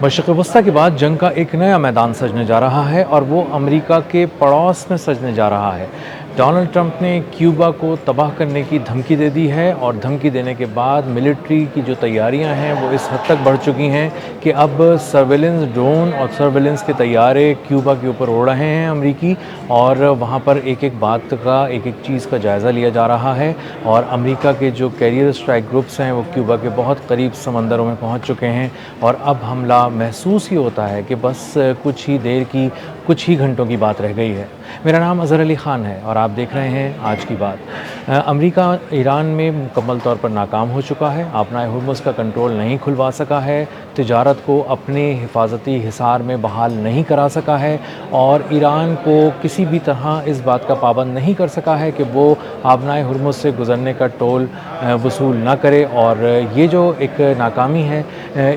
मशरिक़ वस्ता के बाद जंग का एक नया मैदान सजने जा रहा है और वो अमेरिका के पड़ोस में सजने जा रहा है। डोनाल्ड ट्रंप ने क्यूबा को तबाह करने की धमकी दे दी है और धमकी देने के बाद मिलिट्री की जो तैयारियां हैं वो इस हद तक बढ़ चुकी हैं कि अब सर्वेलेंस ड्रोन और सर्वेलेंस के तैयारे क्यूबा के ऊपर उड़ रहे हैं अमेरिकी, और वहाँ पर एक एक बात का, एक एक चीज़ का जायज़ा लिया जा रहा है। और अमेरिका के जो कैरियर स्ट्राइक ग्रुप्स हैं वो क्यूबा के बहुत करीब समंदरों में पहुँच चुके हैं और अब हमला महसूस ही होता है कि बस कुछ ही देर की, कुछ ही घंटों की बात रह गई है। मेरा नाम अज़हर अली ख़ान है और आप देख रहे हैं आज की बात। अमेरिका ईरान में मुकम्मल तौर पर नाकाम हो चुका है, अपना हुर्मुज़ का कंट्रोल नहीं खुलवा सका है, तिजारत को अपने हिफाजती हिसार में बहाल नहीं करा सका है और ईरान को किसी भी तरह इस बात का पाबंद नहीं कर सका है कि वो आबनाए हुर्मुज़ से गुज़रने का टोल वसूल ना करे। और ये जो एक नाकामी है,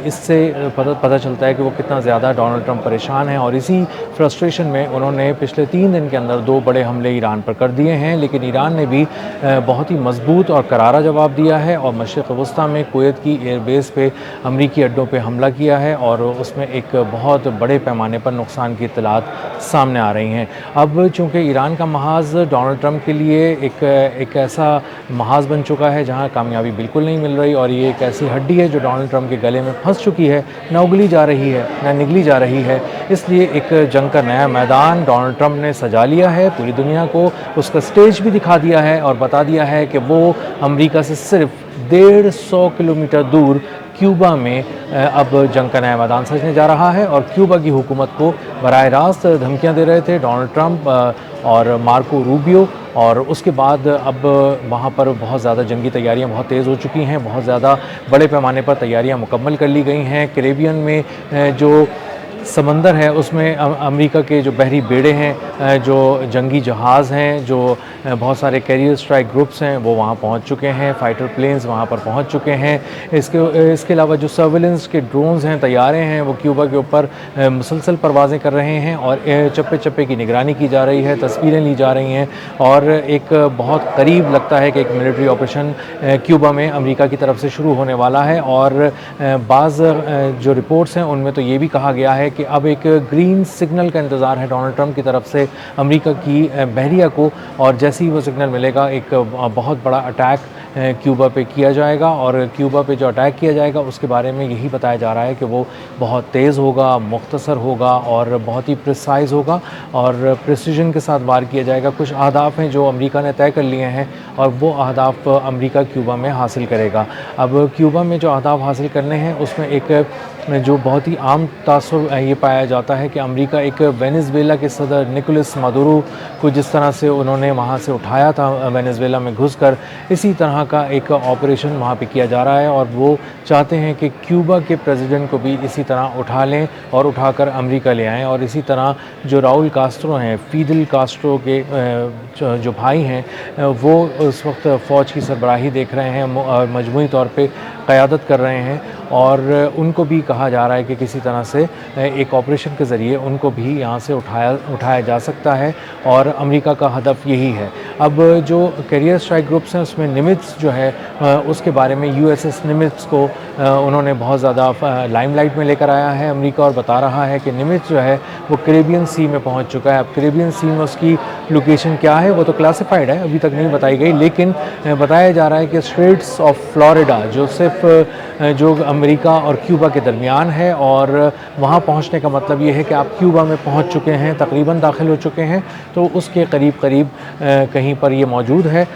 इससे पता चलता है कि वो कितना ज़्यादा डोनाल्ड ट्रंप परेशान है और इसी फ्रस्ट्रेशन में उन्होंने पिछले 3 दिन के अंदर 2 बड़े हमले ईरान पर कर दिए हैं। लेकिन ईरान ने भी बहुत ही मजबूत और करारा जवाब दिया है और मशरिक़ वस्ता में कुवैत की एयरबेस पे अमरीकी अड्डों पे हमला किया है और उसमें एक बहुत बड़े पैमाने पर नुकसान की इत्तलात सामने आ रही हैं। अब चूँकि ईरान का महाज़ डोनाल्ड ट्रंप के लिए एक ऐसा महाज़ बन चुका है जहाँ कामयाबी बिल्कुल नहीं मिल रही और ये एक ऐसी हड्डी है जो डोनाल्ड ट्रंप के गले में फंस चुकी है, ना उगली जा रही है ना निगली जा रही है। इसलिए एक जंग का नया मैदान डोनाल्ड ट्रंप ने सजा लिया है, पूरी दुनिया को उसका स्टेज भी दिखा दिया है और बता दिया है कि वो अमेरिका से सिर्फ 150 किलोमीटर दूर क्यूबा में अब जंग का नया मैदान सजने जा रहा है। और क्यूबा की हुकूमत को बराह रास्त धमकियाँ दे रहे थे डोनाल्ड ट्रंप और मार्को रूबियो, और उसके बाद अब वहाँ पर बहुत ज़्यादा जंगी तैयारियाँ बहुत तेज़ हो चुकी हैं, बहुत ज़्यादा बड़े पैमाने पर तैयारियाँ मुकम्मल कर ली गई हैं। कैरेबियन में जो समंदर है उसमें अमेरिका के जो बहरी बेड़े हैं, जो जंगी जहाज़ हैं, जो बहुत सारे कैरियर स्ट्राइक ग्रुप्स हैं वो वहाँ पहुँच चुके हैं, फाइटर प्लेन्स वहाँ पर पहुँच चुके हैं। इसके अलावा जो सर्वेलेंस के ड्रोन्स हैं, तैयारे हैं, वो क्यूबा के ऊपर मुसलसल परवाज़ें कर रहे हैं और चप्पे चप्पे की निगरानी की जा रही है, तस्वीरें ली जा रही हैं और एक बहुत करीब लगता है कि एक मिलिट्री ऑपरेशन क्यूबा में अमेरिका की तरफ से शुरू होने वाला है। और बाज़ जो रिपोर्ट्स हैं उनमें तो ये भी कहा गया है कि अब एक ग्रीन सिग्नल का इंतज़ार है डोनाल्ड ट्रंप की तरफ से अमेरिका की बहरिया को, और जैसे ही वो सिग्नल मिलेगा एक बहुत बड़ा अटैक क्यूबा पे किया जाएगा। और क्यूबा पे जो अटैक किया जाएगा उसके बारे में यही बताया जा रहा है कि वो बहुत तेज़ होगा, मुख्तसर होगा और बहुत ही प्रिसाइज़ होगा और प्रिसीजन के साथ वार किया जाएगा। कुछ अहदाफ हैं जो अमेरिका ने तय कर लिए हैं और वो अहदाफ अमेरिका क्यूबा में हासिल करेगा। अब क्यूबा में जो अहदाफ हासिल करने हैं उसमें एक जो बहुत ही आम तासुर ये पाया जाता है कि अमेरिका एक वेनेज़ुएला के सदर निकोलस मादुरो को जिस तरह से उन्होंने वहाँ से उठाया था वेनेज़ुएला में घुसकर, इसी तरह का एक ऑपरेशन वहाँ पे किया जा रहा है और वो चाहते हैं कि क्यूबा के प्रेसिडेंट को भी इसी तरह उठा लें और उठाकर अमेरिका ले आएँ। और इसी तरह जो राउल कास्ट्रो हैं, फिदेल कास्ट्रो के जो भाई हैं, वो उस वक्त फ़ौज की सरबराही देख रहे हैं और मजमूई तौर पे क़यादत कर रहे हैं और उनको भी कहा जा रहा है कि किसी तरह से एक ऑपरेशन के ज़रिए उनको भी यहाँ से उठाया जा सकता है और अमेरिका का हदफ यही है। अब जो कैरियर स्ट्राइक ग्रुप्स हैं उसमें निमित्ज़ जो है उसके बारे में यूएसएस निमित्ज़ को उन्होंने बहुत ज़्यादा लाइमलाइट में लेकर आया है अमेरिका और बता रहा है कि निमित्ज़ जो है वो कैरेबियन सी में पहुँच चुका है। अब कैरेबियन सी में उसकी लोकेशन क्या है वो तो क्लासिफाइड है, अभी तक नहीं बताई गई, लेकिन बताया जा रहा है कि स्ट्रेट्स ऑफ फ्लोरिडा जो सिर्फ जो अमेरिका और क्यूबा के दरमियान है, और वहाँ पहुँचने का मतलब ये है कि आप क्यूबा में पहुँच चुके हैं, तकरीबन दाखिल हो चुके हैं, तो उसके करीब करीब कहीं पर ये मौजूद है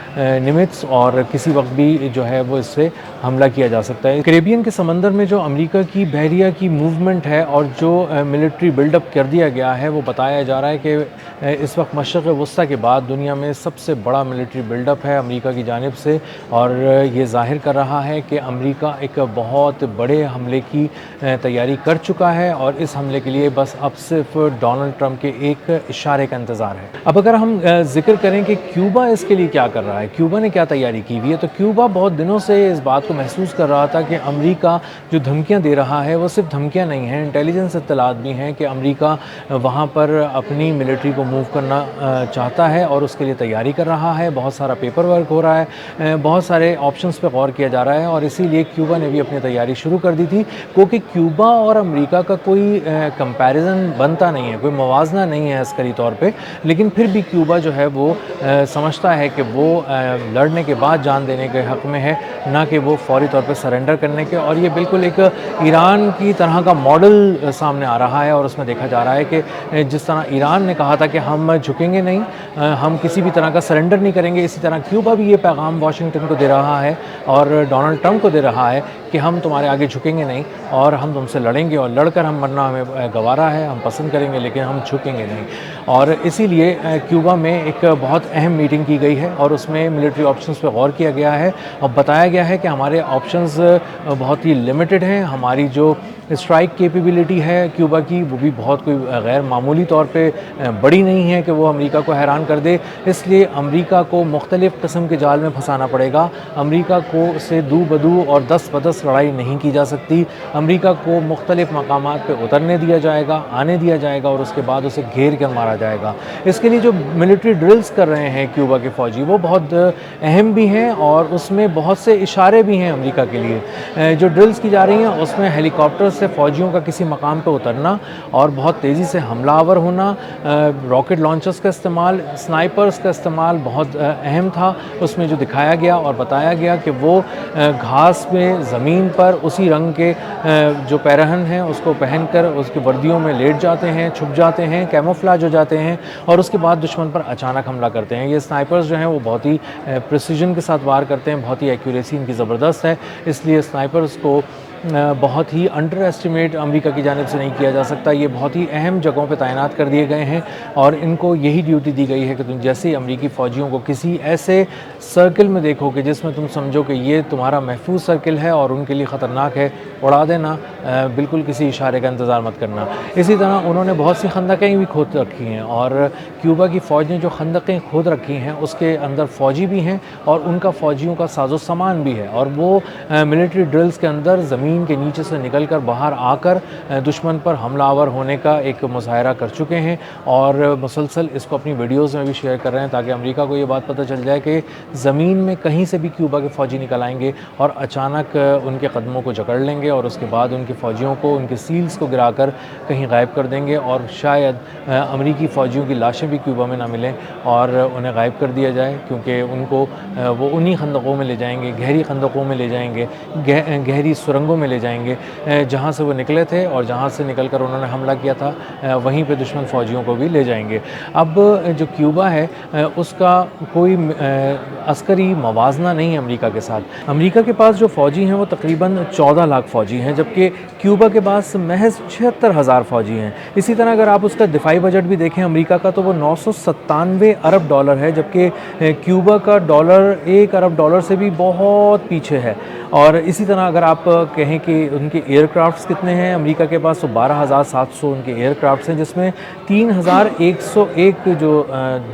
निमित्ज़ और किसी वक्त भी जो है वो इससे हमला किया जा सकता है। कैरेबियन के समंदर में जो अमेरिका की बहरिया की मूवमेंट है और जो मिलिट्री बिल्डअप कर दिया गया है वो बताया जा रहा है कि इस वक्त मशरिक़ वस्ता के बाद दुनिया में सबसे बड़ा मिलिट्री बिल्डअप है अमेरिका की जानिब से, और ये ज़ाहिर कर रहा है कि अमेरिका एक बहुत बड़े हमले की तैयारी कर चुका है और इस हमले के लिए बस अब सिर्फ डोनाल्ड ट्रंप के एक इशारे का इंतज़ार है। अब अगर हम जिक्र करें कि क्यूबा इसके लिए क्या कर रहा है, क्यूबा ने क्या तैयारी की हुई है, तो क्यूबा बहुत दिनों से इस बात को महसूस कर रहा था कि अमेरिका जो धमकियाँ दे रहा है वो सिर्फ धमकियाँ नहीं हैं, इंटेलिजेंस इत्तलात भी हैं कि अमेरिका वहाँ पर अपनी मिलिट्री को मूव करना चाहता है और उसके लिए तैयारी कर रहा है। बहुत सारा पेपर वर्क हो रहा है, बहुत सारे ऑप्शंस पे गौर किया जा रहा है और इसीलिए क्यूबा ने भी अपनी तैयारी शुरू कर दी थी, क्योंकि क्यूबा और अमेरिका का कोई कंपैरिज़न बनता नहीं है, कोई मवाजना नहीं है अस्करी तौर पे, लेकिन फिर भी क्यूबा जो है वो समझता है कि वो लड़ने के बाद जान देने के हक़ में है, ना कि वो फ़ौरी तौर पे सरेंडर करने के। और ये बिल्कुल एक ईरान की तरह का मॉडल सामने आ रहा है और उसमें देखा जा रहा है कि जिस तरह ईरान ने कहा था कि हम झुकेंगे नहीं, हम किसी भी तरह का सरेंडर नहीं करेंगे, इसी तरह क्यूबा भी ये पैगाम वाशिंगटन को दे रहा है और डोनाल्ड ट्रंप को दे रहा है कि हम तुम्हारे आगे झुकेंगे नहीं और हम तुमसे लड़ेंगे, और लड़कर हम मरना हमें गवारा है, हम पसंद करेंगे, लेकिन हम झुकेंगे नहीं। और इसीलिए क्यूबा में एक बहुत अहम मीटिंग की गई है और उसमें मिलिट्री ऑप्शंस पे गौर किया गया है और बताया गया है कि हमारे ऑप्शंस बहुत ही लिमिटेड हैं। हमारी जो स्ट्राइक कैपेबिलिटी है क्यूबा की, वो भी बहुत कोई गैर मामूली तौर पे बड़ी नहीं है कि वो अमेरिका को हैरान कर दे। इसलिए अमेरिका को मुख्तलिफ़ किस्म के जाल में फंसाना पड़ेगा। अमेरिका को से दू बदू और 10 बदस लड़ाई नहीं की जा सकती। अमेरिका को मुख्तलिफ़ मकामात पे उतरने दिया जाएगा, आने दिया जाएगा और उसके बाद उसे घेर कर मारा जाएगा। इसके लिए जो मिलिट्री ड्रिल्स कर रहे हैं क्यूबा के फ़ौजी, वो बहुत अहम भी हैं और उसमें बहुत से इशारे भी हैं अमेरिका के लिए। जो ड्रिल्स की जा रही हैं उसमें हेलीकॉप्टर से फ़ौजियों का किसी मकाम पे उतरना और बहुत तेज़ी से हमलावर होना, रॉकेट लॉन्चर्स का इस्तेमाल, स्नाइपर्स का इस्तेमाल बहुत अहम था उसमें जो दिखाया गया और बताया गया कि वो घास में ज़मीन पर उसी रंग के जो पैरहन हैं उसको पहनकर उसकी वर्दियों में लेट जाते हैं, छुप जाते हैं, कैमोफ्लेज हो जाते हैं और उसके बाद दुश्मन पर अचानक हमला करते हैं। ये स्नाइपर्स जो हैं वो बहुत ही प्रिसिजन के साथ वार करते हैं, बहुत ही एक्यूरेसी इनकी ज़बरदस्त है। इसलिए स्नाइपर्स को बहुत ही अंडर एस्टिमेट अमेरिका की जानिब से नहीं किया जा सकता। ये बहुत ही अहम जगहों पे तैनात कर दिए गए हैं और इनको यही ड्यूटी दी गई है कि तुम जैसे ही अमेरिकी फ़ौजियों को किसी ऐसे सर्किल में देखो कि जिसमें तुम समझो कि ये तुम्हारा महफूज सर्किल है और उनके लिए ख़तरनाक है, उड़ा देना, बिल्कुल किसी इशारे का इंतज़ार मत करना। इसी तरह उन्होंने बहुत सी खंदकें भी खोद रखी हैं और क्यूबा की फ़ौज ने जो खंदकें खोद रखी हैं उसके अंदर फ़ौजी भी हैं और उनका फ़ौजियों का साजो सामान भी है और वो मिलिट्री ड्रिल्स के अंदर ज़मीन के नीचे से निकलकर बाहर आकर दुश्मन पर हमलावर होने का एक मुज़ाहरा कर चुके हैं और मुसलसल इसको अपनी वीडियोस में भी शेयर कर रहे हैं ताकि अमेरिका को ये बात पता चल जाए कि ज़मीन में कहीं से भी क्यूबा के फ़ौजी निकल आएंगे और अचानक उनके कदमों को जकड़ लेंगे और उसके बाद उनके फ़ौजियों को, उनके सील्स को गिराकर कहीं गायब कर देंगे और शायद अमेरिकी फ़ौजियों की लाशें भी क्यूबा में ना मिलें और उन्हें गायब कर दिया जाए, क्योंकि उनको वो उन्हीं खंदकों में ले जाएंगे, गहरी खंदकों में ले जाएंगे, गहरी सुरंगों में ले जाएंगे जहाँ से वो निकले थे और जहाँ से निकलकर उन्होंने हमला किया था वहीं पे दुश्मन फ़ौजियों को भी ले जाएंगे। अब जो क्यूबा है उसका कोई अस्करी मवाजना नहीं है अमेरिका के साथ। अमेरिका के पास जो फ़ौजी हैं वो तकरीबन 14 लाख फ़ौजी हैं, जबकि क्यूबा के पास महज 76,000 फ़ौजी हैं। इसी तरह अगर आप उसका दिफाई बजट भी देखें अमेरिका का तो वो 997 अरब डॉलर है, जबकि क्यूबा का डॉलर 1 अरब डॉलर से भी बहुत पीछे है। और इसी तरह अगर आप कहें कि उनके एयरक्राफ्ट्स कितने हैं अमेरिका के पास, तो 12,700 उनके एयरक्राफ्ट्स हैं, जिसमें 3,101 जो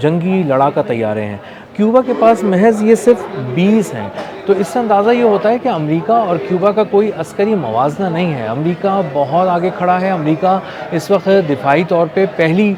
जंगी लड़ाका तैयारे हैं। क्यूबा के पास महज ये सिर्फ 20 हैं। तो इससे अंदाज़ा ये होता है कि अमेरिका और क्यूबा का कोई अस्करी मवाजना नहीं है। अमेरिका बहुत आगे खड़ा है। अमेरिका इस वक्त दिफाई तौर पे पहली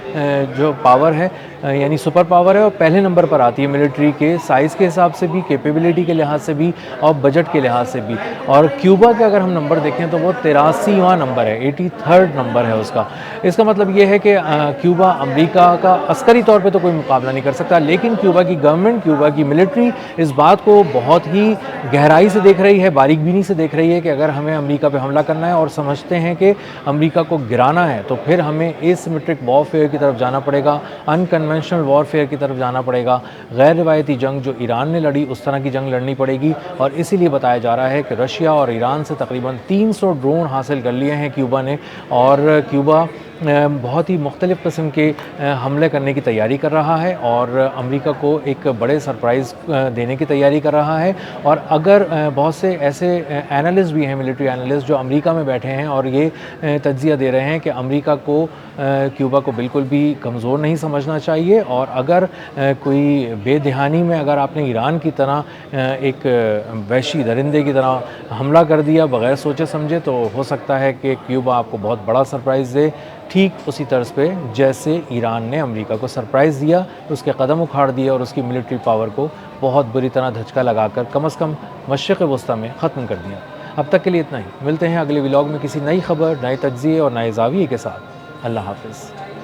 जो पावर है यानी सुपर पावर है और पहले नंबर पर आती है मिलिट्री के साइज़ के हिसाब से भी, कैपेबिलिटी के लिहाज से भी और बजट के लिहाज से भी। और क्यूबा का अगर हम नंबर देखें तो वो 83वां नंबर है, 83rd नंबर है उसका। इसका मतलब ये है कि क्यूबा अमेरिका का अस्करी तौर पे तो कोई मुकाबला नहीं कर सकता, लेकिन क्यूबा की गवर्नमेंट, क्यूबा की मिलिट्री इस बात को बहुत ही गहराई से देख रही है, बारीकबीनी से देख रही है कि अगर हमें अमेरिका पे हमला करना है और समझते हैं कि अमेरिका को गिराना है तो फिर हमें एसिमेट्रिक वॉरफेयर की तरफ जाना पड़ेगा, अनकन्वेंशनल वॉरफेयर की तरफ जाना पड़ेगा। गैर रिवायती जंग जो ईरान ने लड़ी उस तरह की जंग लड़नी पड़ेगी। और इसीलिए बताया जा रहा है कि रशिया और ईरान से तकरीबन 300 ड्रोन हासिल कर लिए हैं क्यूबा ने और क्यूबा बहुत ही मुख्तलिफ़ किस्म के हमले करने की तैयारी कर रहा है और अमेरिका को एक बड़े सरप्राइज़ देने की तैयारी कर रहा है। और अगर बहुत से ऐसे एनालिस्ट भी हैं, मिलिट्री एनालिस्ट, जो अमेरिका में बैठे हैं और ये तज्ज़िया दे रहे हैं कि अमेरिका को क्यूबा को बिल्कुल भी कमज़ोर नहीं समझना चाहिए और अगर कोई बेदहानी में अगर आपने ईरान की तरह एक वहशी दरिंदे की तरह हमला कर दिया बग़ैर सोचे समझे, तो हो सकता है कि क्यूबा आपको बहुत बड़ा सरप्राइज़ दे, ठीक उसी तर्ज पे जैसे ईरान ने अमेरिका को सरप्राइज़ दिया, उसके कदम उखाड़ दिए और उसकी मिलिट्री पावर को बहुत बुरी तरह धचका लगाकर कम से कम मशरिक़ वस्ता में ख़त्म कर दिया। अब तक के लिए इतना ही। मिलते हैं अगले व्लॉग में किसी नई खबर, नए तज्ज़िये और नए ज़ाविये के साथ। अल्लाह हाफ़िज़।